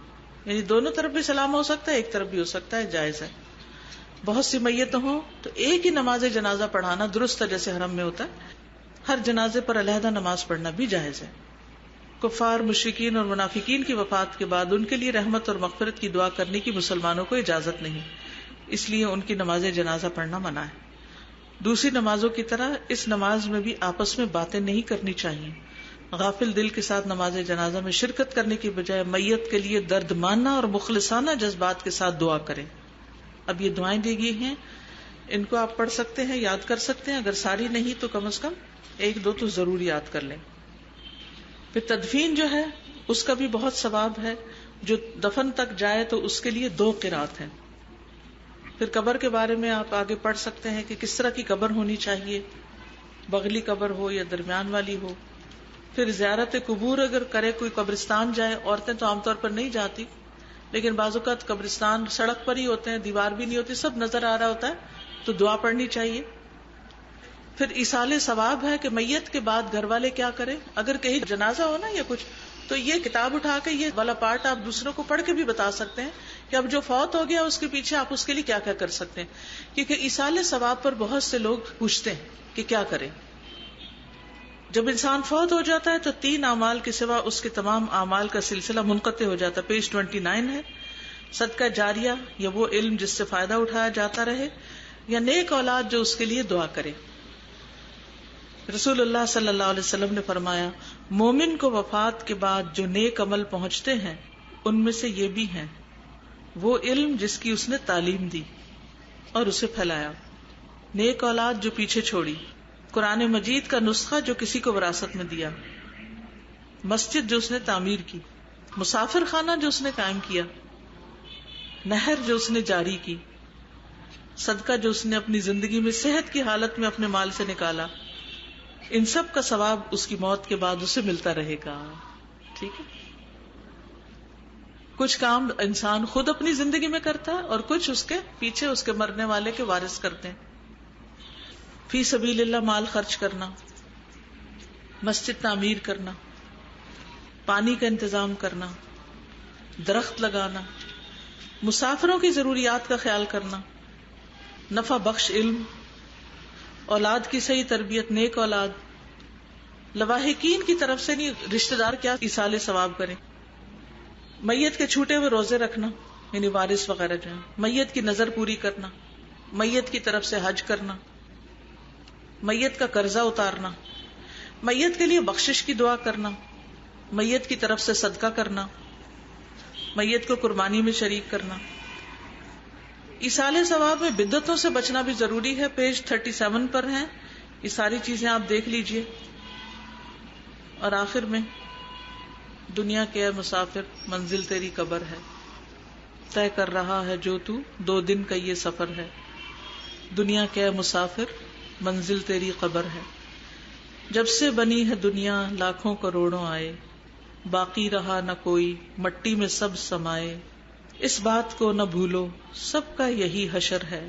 یعنی دونوں طرف بھی سلام ہو سکتا ہے، ایک طرف بھی ہو سکتا ہے، جائز ہے. بہت سی میتیں ہوں تو ایک ہی نماز جنازہ پڑھانا درست ہے، جیسے حرم میں ہوتا ہے. ہر جنازے پر علیحدہ نماز پڑھنا بھی جائز ہے. کفار، مشرکین اور منافقین کی وفات کے بعد ان کے لیے رحمت اور مغفرت کی دعا کرنے کی مسلمانوں کو اجازت نہیں، اس لیے ان کی نماز جنازہ پڑھنا منع ہے. دوسری نمازوں کی طرح اس نماز میں بھی آپس میں باتیں نہیں کرنی چاہیے. غافل دل کے ساتھ نماز جنازہ میں شرکت کرنے کی بجائے میت کے لیے درد ماننا اور مخلصانہ جذبات کے ساتھ دعا کریں. اب یہ دعائیں دی گئی ہیں، ان کو آپ پڑھ سکتے ہیں، یاد کر سکتے ہیں. اگر ساری نہیں تو کم از کم 1-2 تو ضرور یاد کر لیں. پھر تدفین جو ہے اس کا بھی بہت ثواب ہے. جو دفن تک جائے تو اس کے لیے 2 قرات ہیں. پھر قبر کے بارے میں آپ آگے پڑھ سکتے ہیں کہ کس طرح کی قبر ہونی چاہیے، بغلی قبر ہو یا درمیان والی ہو. پھر زیارت قبور اگر کرے کوئی، قبرستان جائے. عورتیں تو عام طور پر نہیں جاتی، لیکن بعض اوقات قبرستان سڑک پر ہی ہوتے ہیں، دیوار بھی نہیں ہوتی، سب نظر آ رہا ہوتا ہے، تو دعا پڑھنی چاہیے. پھر ایصال ثواب ہے کہ میت کے بعد گھر والے کیا کریں. اگر کہیں جنازہ ہو نا یا کچھ، تو یہ کتاب اٹھا کے یہ والا پارٹ آپ دوسروں کو پڑھ کے بھی بتا سکتے ہیں کہ اب جو فوت ہو گیا اس کے پیچھے آپ اس کے لیے کیا کیا کر سکتے ہیں. کیونکہ ایصال ثواب پر بہت سے لوگ پوچھتے ہیں کہ کیا کریں. جب انسان فوت ہو جاتا ہے تو 3 اعمال کے سوا اس کے تمام اعمال کا سلسلہ منقطع ہو جاتا ہے. پیج 29 ہے. صدقہ جاریہ یا وہ علم جس سے فائدہ اٹھایا جاتا رہے، یا نیک اولاد جو اس کے لیے دعا کرے. رسول اللہ صلی اللہ علیہ وسلم نے فرمایا، مومن کو وفات کے بعد جو نیک عمل پہنچتے ہیں ان میں سے یہ بھی ہیں: وہ علم جس کی اس نے تعلیم دی اور اسے پھیلایا، نیک اولاد جو پیچھے چھوڑی، قرآن مجید کا نسخہ جو کسی کو وراثت میں دیا، مسجد جو اس نے تعمیر کی، مسافر خانہ جو اس نے قائم کیا، نہر جو اس نے جاری کی، صدقہ جو اس نے اپنی زندگی میں صحت کی حالت میں اپنے مال سے نکالا. ان سب کا ثواب اس کی موت کے بعد اسے ملتا رہے گا. ٹھیک ہے. کچھ کام انسان خود اپنی زندگی میں کرتا ہے اور کچھ اس کے پیچھے اس کے مرنے والے کے وارث کرتے ہیں. فی سبیل اللہ مال خرچ کرنا، مسجد تعمیر کرنا، پانی کا انتظام کرنا، درخت لگانا، مسافروں کی ضروریات کا خیال کرنا، نفع بخش علم، اولاد کی صحیح تربیت، نیک اولاد. لواحقین کی طرف سے نہیں، رشتہ دار کیا ایصال ثواب کریں. میت کے چھوٹے ہوئے روزے رکھنا، یعنی وارث وغیرہ جو ہیں. میت کی نظر پوری کرنا، میت کی طرف سے حج کرنا، میت کا قرضہ اتارنا، میت کے لیے بخشش کی دعا کرنا، میت کی طرف سے صدقہ کرنا، میت کو قربانی میں شریک کرنا. ایصال ثواب میں بدعتوں سے بچنا بھی ضروری ہے. پیج 37 پر ہیں یہ ساری چیزیں، آپ دیکھ لیجئے. اور آخر میں، دنیا کے اے مسافر منزل تیری قبر ہے، طے کر رہا ہے جو تو 2 دن کا یہ سفر ہے. دنیا کے اے مسافر منزل تیری قبر ہے، جب سے بنی ہے دنیا لاکھوں کروڑوں آئے، باقی رہا نہ کوئی مٹی میں سب سمائے. اس بات کو نہ بھولو سب کا یہی حشر ہے،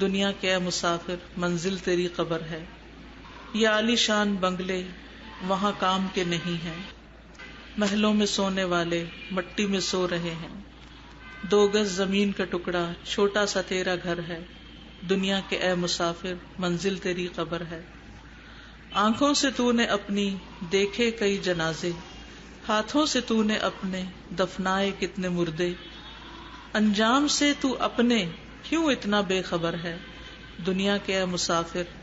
دنیا کے اے مسافر منزل تیری قبر ہے. یہ عالی شان بنگلے وہاں کام کے نہیں ہیں، محلوں میں سونے والے مٹی میں سو رہے ہیں. 2 گز زمین کا ٹکڑا چھوٹا سا تیرا گھر ہے، دنیا کے اے مسافر منزل تیری قبر ہے. آنکھوں سے تو نے اپنی دیکھے کئی جنازے، ہاتھوں سے تو نے اپنے دفنائے کتنے مردے. انجام سے تو اپنے کیوں اتنا بے خبر ہے، دنیا کے اے مسافر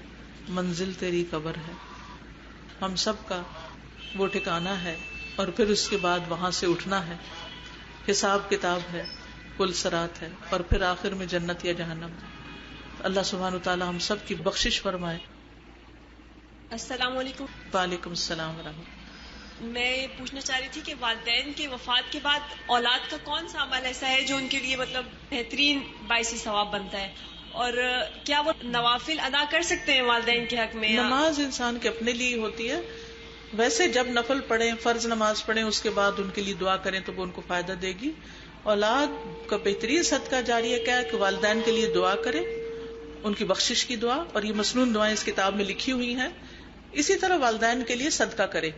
منزل تیری قبر ہے. ہم سب کا وہ ٹھکانہ ہے اور پھر اس کے بعد وہاں سے اٹھنا ہے. حساب کتاب ہے، پل صراط ہے، اور پھر آخر میں جنت یا جہنم. اللہ سبحانہ وتعالی ہم سب کی بخشش فرمائے. السلام علیکم. وعلیکم السلام ورحمۃ. میں یہ پوچھنا چاہ رہی تھی کہ والدین کی وفات کے بعد اولاد کا کون سا عمل ایسا ہے جو ان کے لیے مطلب بہترین باعث ثواب بنتا ہے، اور کیا وہ نوافل ادا کر سکتے ہیں والدین کے حق میں؟ نماز انسان کے اپنے لیے ہوتی ہے، ویسے جب نفل پڑھیں، فرض نماز پڑھیں، اس کے بعد ان کے لیے دعا کریں تو وہ ان کو فائدہ دے گی. اولاد کا بہترین صدقہ جاریہ کیا ہے کہ والدین کے لیے دعا کریں، ان کی بخشش کی دعا، اور یہ مسنون دعائیں اس کتاب میں لکھی ہوئی ہیں. اسی طرح والدین کے لیے صدقہ کریں.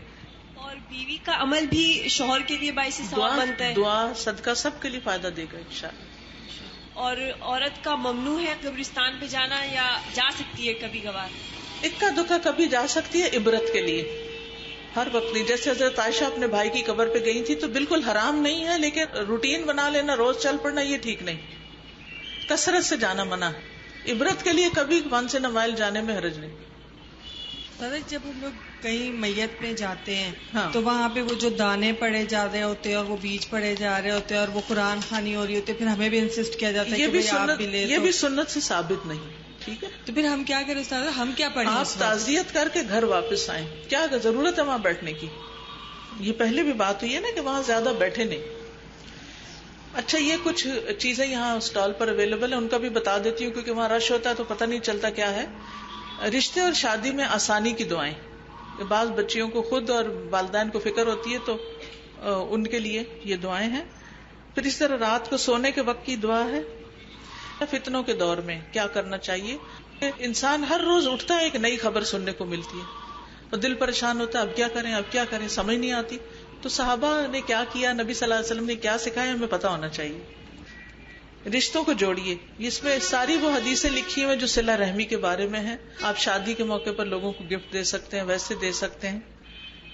اور بیوی کا عمل بھی شوہر کے لیے باعث ثواب بنتا ہے. دعا صدقہ سب کے لیے فائدہ دے گا انشاءاللہ. اور عورت کا ممنوع ہے قبرستان پہ جانا، یا جا سکتی ہے کبھی کبھار؟ اکا دکا کبھی جا سکتی ہے، عبرت کے لیے، ہر وقت نہیں. جیسے حضرت عائشہ اپنے بھائی کی قبر پہ گئی تھی تو بالکل حرام نہیں ہے، لیکن روٹین بنا لینا، روز چل پڑنا، یہ ٹھیک نہیں. کثرت سے جانا منع ہے. عبرت کے لیے کبھی 1 سے 9 مائل جانے میں حرج نہیں. جب ہم لوگ کہیں میت میں جاتے ہیں ہاں. تو وہاں پہ وہ جو دانے پڑے جا رہے ہوتے ہیں اور وہ بیج پڑے جا رہے ہوتے ہیں اور وہ قرآن خوانی ہو رہی ہوتی ہے، پھر ہمیں بھی انسسٹ کیا جاتا ہے کہ یہ بھی سنت سے ثابت نہیں. ٹھیک ہے، تو پھر ہم کیا کریں استاد؟ ہم کیا پڑھیں؟ آپ تعزیت کر کے گھر واپس آئیں. کیا ضرورت ہے وہاں بیٹھنے کی؟ یہ پہلے بھی بات ہوئی ہے نا کہ وہاں زیادہ بیٹھے نہیں. اچھا، یہ کچھ چیزیں یہاں اسٹال پر اویلیبل ہیں، ان کا بھی بتا دیتی ہوں کیونکہ وہاں رش ہوتا ہے تو پتہ نہیں چلتا کیا ہے. رشتے اور شادی میں آسانی کی دعائیں. بعض بچیوں کو خود اور والدین کو فکر ہوتی ہے تو ان کے لیے یہ دعائیں ہیں. پھر اس طرح رات کو سونے کے وقت کی دعا ہے. فتنوں کے دور میں کیا کرنا چاہیے؟ انسان ہر روز اٹھتا ہے ایک نئی خبر سننے کو ملتی ہے اور دل پریشان ہوتا ہے، اب کیا کریں سمجھ نہیں آتی. تو صحابہ نے کیا کیا، نبی صلی اللہ علیہ وسلم نے کیا سکھایا، ہمیں پتہ ہونا چاہیے. رشتوں کو جوڑیے. اس میں ساری وہ حدیثیں لکھی ہوئی جو صلہ رحمی کے بارے میں ہیں. آپ شادی کے موقع پر لوگوں کو گفٹ دے سکتے ہیں، ویسے دے سکتے ہیں.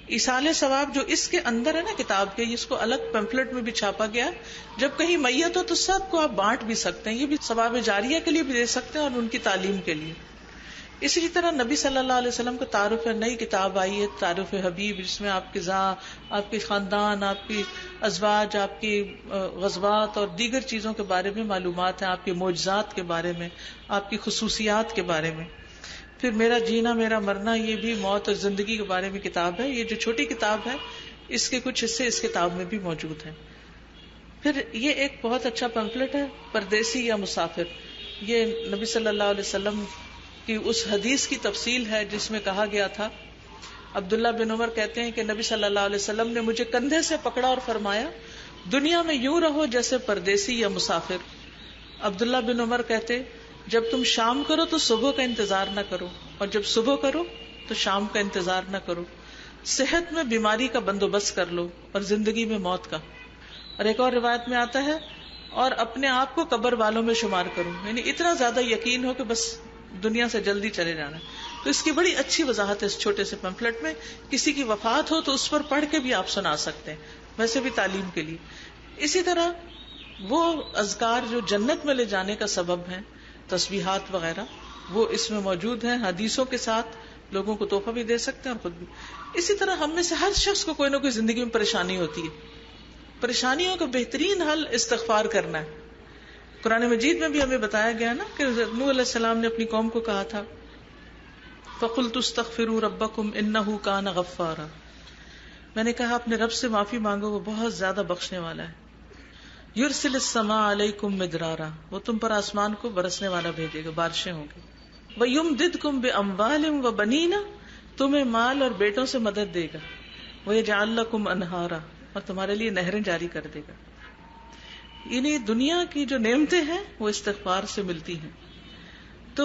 ایصال ثواب جو اس کے اندر ہے نا کتاب کے، اس کو الگ پیمفلٹ میں بھی چھاپا گیا. جب کہیں میت ہو تو سب کو آپ بانٹ بھی سکتے ہیں، یہ بھی ثواب جاریہ کے لیے بھی دے سکتے ہیں اور ان کی تعلیم کے لیے. اسی طرح نبی صلی اللہ علیہ وسلم کا تعارف ہے، نئی کتاب آئی ہے تعارف حبیب، جس میں آپ کی ذات، آپ کے خاندان، آپ کی ازواج، آپ کی غزوات اور دیگر چیزوں کے بارے میں معلومات ہیں، آپ کے معجزات کے بارے میں، آپ کی خصوصیات کے بارے میں. پھر میرا جینا میرا مرنا، یہ بھی موت اور زندگی کے بارے میں کتاب ہے. یہ جو چھوٹی کتاب ہے اس کے کچھ حصے اس کتاب میں بھی موجود ہیں. پھر یہ ایک بہت اچھا پمفلٹ ہے پردیسی یا مسافر. یہ نبی صلی اللہ علیہ وسلم کی اس حدیث کی تفصیل ہے جس میں کہا گیا تھا. عبداللہ بن عمر کہتے ہیں کہ نبی صلی اللہ علیہ وسلم نے مجھے کندھے سے پکڑا اور فرمایا، دنیا میں یوں رہو جیسے پردیسی یا مسافر. عبداللہ بن عمر کہتے، جب تم شام کرو تو صبح کا انتظار نہ کرو، اور جب صبح کرو تو شام کا انتظار نہ کرو. صحت میں بیماری کا بندوبست کر لو اور زندگی میں موت کا. اور ایک اور روایت میں آتا ہے، اور اپنے آپ کو قبر والوں میں شمار کرو. یعنی اتنا زیادہ یقین ہو کہ بس دنیا سے جلدی چلے جانا. تو اس کی بڑی اچھی وضاحت ہے اس چھوٹے سے پمفلٹ میں. کسی کی وفات ہو تو اس پر پڑھ کے بھی آپ سنا سکتے ہیں، ویسے بھی تعلیم کے لیے. اسی طرح وہ اذکار جو جنت میں لے جانے کا سبب ہیں، تسبیحات وغیرہ، وہ اس میں موجود ہیں حدیثوں کے ساتھ. لوگوں کو تحفہ بھی دے سکتے ہیں اور خود بھی. اسی طرح ہم میں سے ہر شخص کو کوئی نہ کوئی زندگی میں پریشانی ہوتی ہے. پریشانیوں کا بہترین حل استغفار کرنا ہے. قرآن مجید میں بھی ہمیں بتایا گیا نا کہ نوح علیہ السلام نے اپنی قوم کو کہا تھا، فَقُلْتُ اسْتَغْفِرُوا رَبَّكُمْ إِنَّهُ كَانَ غَفَّارًا. میں نے کہا اپنے رب سے معافی مانگو، وہ بہت زیادہ بخشنے والا ہے. يُرْسِلِ السَّمَاءَ عَلَيْكُمْ مِدْرَارًا، وہ تم پر آسمان کو برسنے والا بھیجے گا، بارشیں ہوں گی. وَيُمْدِدْكُمْ بِأَمْوَالٍ وَبَنِينَ، تمہیں مال اور بیٹوں سے مدد دے گا. وَيَجْعَلْ لَكُمْ أَنْهَارًا، اور تمہارے لیے نہریں جاری کر دے گا. یعنی دنیا کی جو نعمتیں ہیں وہ استغفار سے ملتی ہیں. تو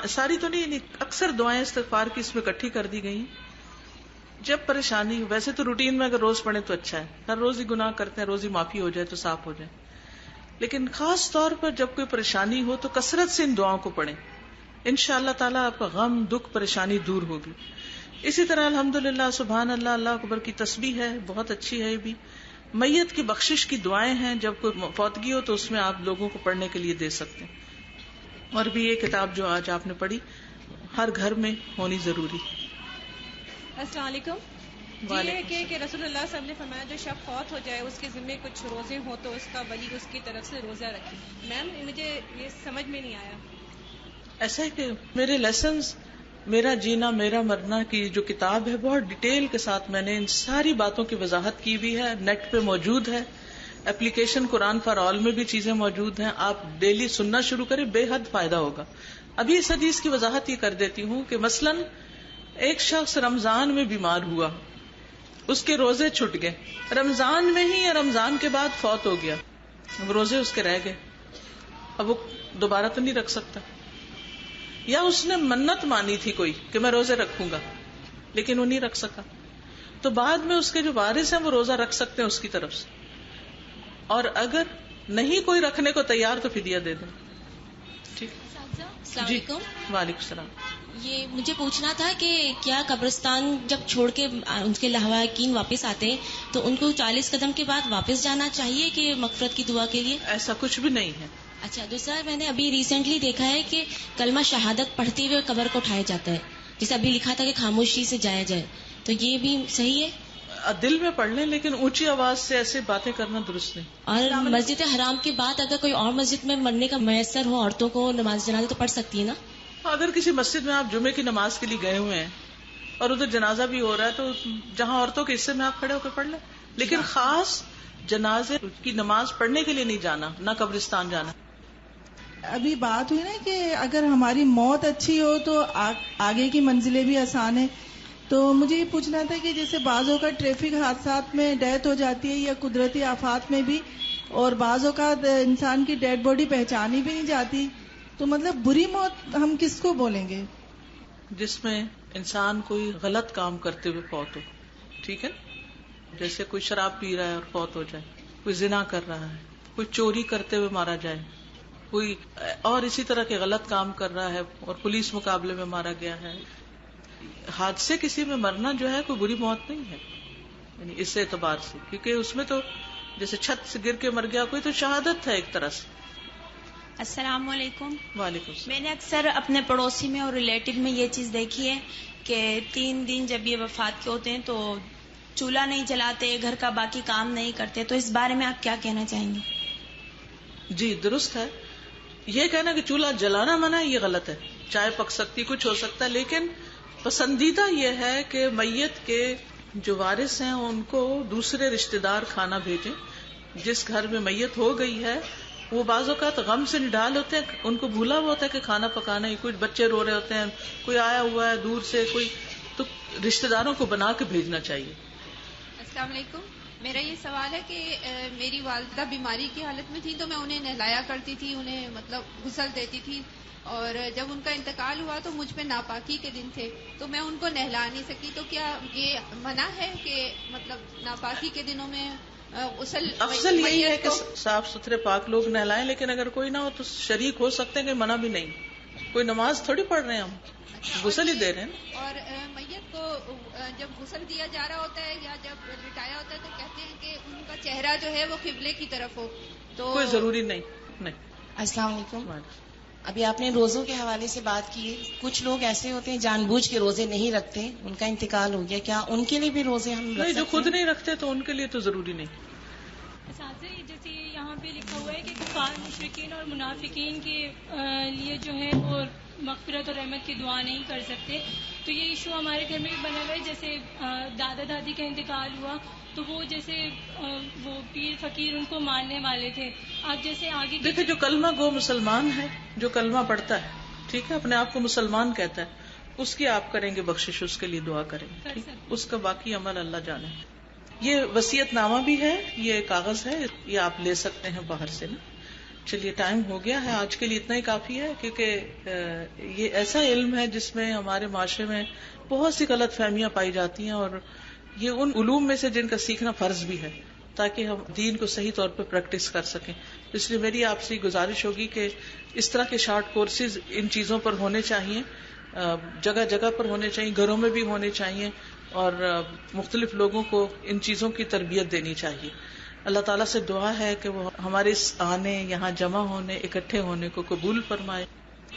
ساری تو نہیں، یعنی اکثر دعائیں استغفار کی اس میں اکٹھی کر دی گئی. جب پریشانی، ویسے تو روٹین میں اگر روز پڑھیں تو اچھا ہے، ہر روز ہی گناہ کرتے ہیں، روز ہی معافی ہو جائے تو صاف ہو جائے. لیکن خاص طور پر جب کوئی پریشانی ہو تو کثرت سے ان دعاؤں کو پڑھیں. انشاءاللہ تعالیٰ آپ کا غم، دکھ، پریشانی دور ہوگی. اسی طرح الحمدللہ، سبحان اللہ، اللہ اکبر کی تسبیح ہے، بہت اچھی ہے. یہ بھی میت کی بخشش کی دعائیں ہیں، جب کوئی فوتگی ہو تو اس میں آپ لوگوں کو پڑھنے کے لیے دے سکتے ہیں. اور بھی یہ کتاب جو آج آپ نے پڑھی ہر گھر میں ہونی ضروری. السلام علیکم. جی کہ رسول اللہ صلی اللہ علیہ وسلم نے فرمایا جو شخص فوت ہو جائے اس کے ذمے کچھ روزے ہوں تو اس کا ولی اس کی طرف سے روزہ رکھے. میم مجھے یہ سمجھ میں نہیں آیا. ایسا ہے کہ میرے لیسنز میرا جینا میرا مرنا کی جو کتاب ہے بہت ڈیٹیل کے ساتھ میں نے ان ساری باتوں کی وضاحت کی بھی ہے, نیٹ پہ موجود ہے. اپلیکیشن قرآن فار آل میں بھی چیزیں موجود ہیں, آپ ڈیلی سننا شروع کریں, بے حد فائدہ ہوگا. ابھی اس حدیث کی وضاحت یہ کر دیتی ہوں کہ مثلاً ایک شخص رمضان میں بیمار ہوا, اس کے روزے چھٹ گئے, رمضان میں ہی یا رمضان کے بعد فوت ہو گیا, اب روزے اس کے رہ گئے, اب وہ دوبارہ تو نہیں رکھ سکتا. یا اس نے منت مانی تھی کوئی کہ میں روزے رکھوں گا لیکن وہ نہیں رکھ سکا, تو بعد میں اس کے جو وارث ہیں وہ روزہ رکھ سکتے ہیں اس کی طرف سے, اور اگر نہیں کوئی رکھنے کو تیار تو فدیہ دے دیں. ٹھیک. السلام علیکم. وعلیکم السلام. یہ مجھے پوچھنا تھا کہ کیا قبرستان جب چھوڑ کے ان کے لواحقین واپس آتے ہیں تو ان کو 40 قدم کے بعد واپس جانا چاہیے کہ مغفرت کی دعا کے لیے؟ ایسا کچھ بھی نہیں ہے. اچھا, دوسرا میں نے ابھی ریسنٹلی دیکھا ہے کہ کلمہ شہادت پڑھتے ہوئے قبر کو اٹھایا جاتا ہے, جیسے ابھی لکھا تھا کہ خاموشی سے جایا جائے, تو یہ بھی صحیح ہے؟ دل میں پڑھ لیں لیکن اونچی آواز سے ایسے باتیں کرنا درست نہیں. اور مسجد حرام کے بعد اگر کوئی اور مسجد میں مرنے کا میسر ہو عورتوں کو نماز جنازہ تو پڑھ سکتی ہے نا؟ اگر کسی مسجد میں آپ جمعے کی نماز کے لیے گئے ہوئے ہیں اور ادھر جنازہ بھی ہو رہا ہے تو جہاں عورتوں کے حصے میں آپ کھڑے ہو کے پڑھ لیں, لیکن خاص جنازے کی نماز پڑھنے کے لیے نہیں جانا, نہ قبرستان جانا. ابھی بات ہوئی نا کہ اگر ہماری موت اچھی ہو تو آگے کی منزلیں بھی آسان ہیں, تو مجھے یہ پوچھنا تھا کہ جیسے بعض اوقات ٹریفک حادثات میں ڈیتھ ہو جاتی ہے یا قدرتی آفات میں بھی, اور بعض اوقات انسان کی ڈیڈ باڈی پہچانی بھی نہیں جاتی, تو مطلب بری موت ہم کس کو بولیں گے؟ جس میں انسان کوئی غلط کام کرتے ہوئے فوت ہو. ٹھیک ہے, جیسے کوئی شراب پی رہا ہے اور فوت ہو جائے, کوئی زنا کر رہا ہے, کوئی چوری کرتے ہوئے مارا جائے, کوئی اور اسی طرح کے غلط کام کر رہا ہے اور پولیس مقابلے میں مارا گیا ہے. حادثے کسی میں مرنا جو ہے کوئی بری موت نہیں ہے, یعنی اس اعتبار سے, کیونکہ اس میں تو جیسے چھت سے گر کے مر گیا کوئی تو شہادت ہے ایک طرح سے. السلام علیکم. وعلیکم السلام. میں نے اکثر اپنے پڑوسی میں اور ریلیٹو میں یہ چیز دیکھی ہے کہ 3 دن جب یہ وفات کے ہوتے ہیں تو چولہا نہیں جلاتے, گھر کا باقی کام نہیں کرتے, تو اس بارے میں آپ کیا کہنا چاہیں گے؟ جی درست ہے, یہ کہنا کہ چولہا جلانا منع ہے یہ غلط ہے. چائے پک سکتی, کچھ ہو سکتا ہے, لیکن پسندیدہ یہ ہے کہ میت کے جو وارث ہیں ان کو دوسرے رشتہ دار کھانا بھیجیں. جس گھر میں میت ہو گئی ہے وہ بعض اوقات غم سے نڈال ہوتے ہیں, ان کو بھولا ہوا ہوتا ہے کہ کھانا پکانا ہے, کچھ بچے رو رہے ہوتے ہیں, کوئی آیا ہوا ہے دور سے, کوئی تو رشتہ داروں کو بنا کے بھیجنا چاہیے. السلام علیکم. میرا یہ سوال ہے کہ میری والدہ بیماری کی حالت میں تھی تو میں انہیں نہلایا کرتی تھی, انہیں مطلب غسل دیتی تھی, اور جب ان کا انتقال ہوا تو مجھ پہ ناپاکی کے دن تھے تو میں ان کو نہلا نہیں سکی, تو کیا یہ منع ہے کہ مطلب ناپاکی کے دنوں میں غسل؟ افضل یہی ہے کہ صاف ستھرے پاک لوگ نہلائیں, لیکن اگر کوئی نہ ہو تو شریک ہو سکتے ہیں کہ منع بھی نہیں. کوئی نماز تھوڑی پڑھ رہے ہیں ہم, غسل ہی دے رہے ہیں. اور میت کو جب غسل دیا جا رہا ہوتا ہے یا جب لٹایا ہوتا ہے تو کہتے ہیں کہ ان کا چہرہ جو ہے وہ قبلے کی طرف ہو, تو کوئی ضروری نہیں. السلام علیکم. ابھی آپ نے روزوں کے حوالے سے بات کی, کچھ لوگ ایسے ہوتے ہیں جان بوجھ کے روزے نہیں رکھتے, ان کا انتقال ہو گیا, کیا ان کے لیے بھی روزے ہم نہیں؟ جو خود نہیں رکھتے تو ان کے لیے تو ضروری نہیں. جیسے یہاں پہ لکھا ہوا ہے کہ کفار مشرکین اور منافقین کے لیے جو ہے وہ مغفرت اور رحمت کی دعا نہیں کر سکتے, تو یہ ایشو ہمارے گھر میں بھی بنا ہوا ہے. جیسے دادا دادی کا انتقال ہوا تو وہ جیسے وہ پیر فقیر ان کو ماننے والے تھے. آپ جیسے آگے دیکھیں, جو کلمہ گو مسلمان ہے, جو کلمہ پڑھتا ہے, ٹھیک ہے, اپنے آپ کو مسلمان کہتا ہے, اس کی آپ کریں گے بخشش, اس کے لیے دعا کریں گے, اس کا باقی عمل اللہ جانے. یہ وصیت نامہ بھی ہے, یہ کاغذ ہے, یہ آپ لے سکتے ہیں باہر سے نا. چلیے ٹائم ہو گیا ہے, آج کے لیے اتنا ہی کافی ہے, کیونکہ یہ ایسا علم ہے جس میں ہمارے معاشرے میں بہت سی غلط فہمیاں پائی جاتی ہیں, اور یہ ان علوم میں سے جن کا سیکھنا فرض بھی ہے تاکہ ہم دین کو صحیح طور پہ پریکٹس کر سکیں. اس لیے میری آپ سے گزارش ہوگی کہ اس طرح کے شارٹ کورسز ان چیزوں پر ہونے چاہیے, جگہ جگہ پر ہونے چاہیے, گھروں میں بھی ہونے چاہیے, اور مختلف لوگوں کو ان چیزوں کی تربیت دینی چاہیے. اللہ تعالیٰ سے دعا ہے کہ وہ ہمارے اس آنے, یہاں جمع ہونے, اکٹھے ہونے کو قبول فرمائے.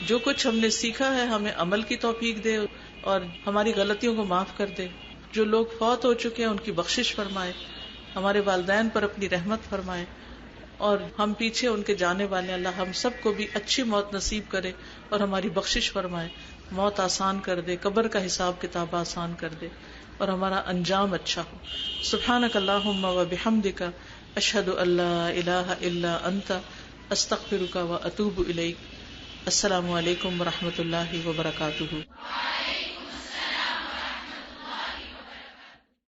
جو کچھ ہم نے سیکھا ہے ہمیں عمل کی توفیق دے اور ہماری غلطیوں کو معاف کر دے. جو لوگ فوت ہو چکے ہیں ان کی بخشش فرمائے، ہمارے والدین پر اپنی رحمت فرمائے، اور ہم پیچھے ان کے جانے والے اللہ ہم سب کو بھی اچھی موت نصیب کرے اور ہماری بخشش فرمائے، موت آسان کر دے، قبر کا حساب کتاب آسان کر دے اور ہمارا انجام اچھا ہو۔ سبحانک اللہم و بحمدک، اشہد ان لا الہ الا انت، استغفرک و اتوب الیک۔ السلام علیکم و رحمۃ اللہ وبرکاتہ۔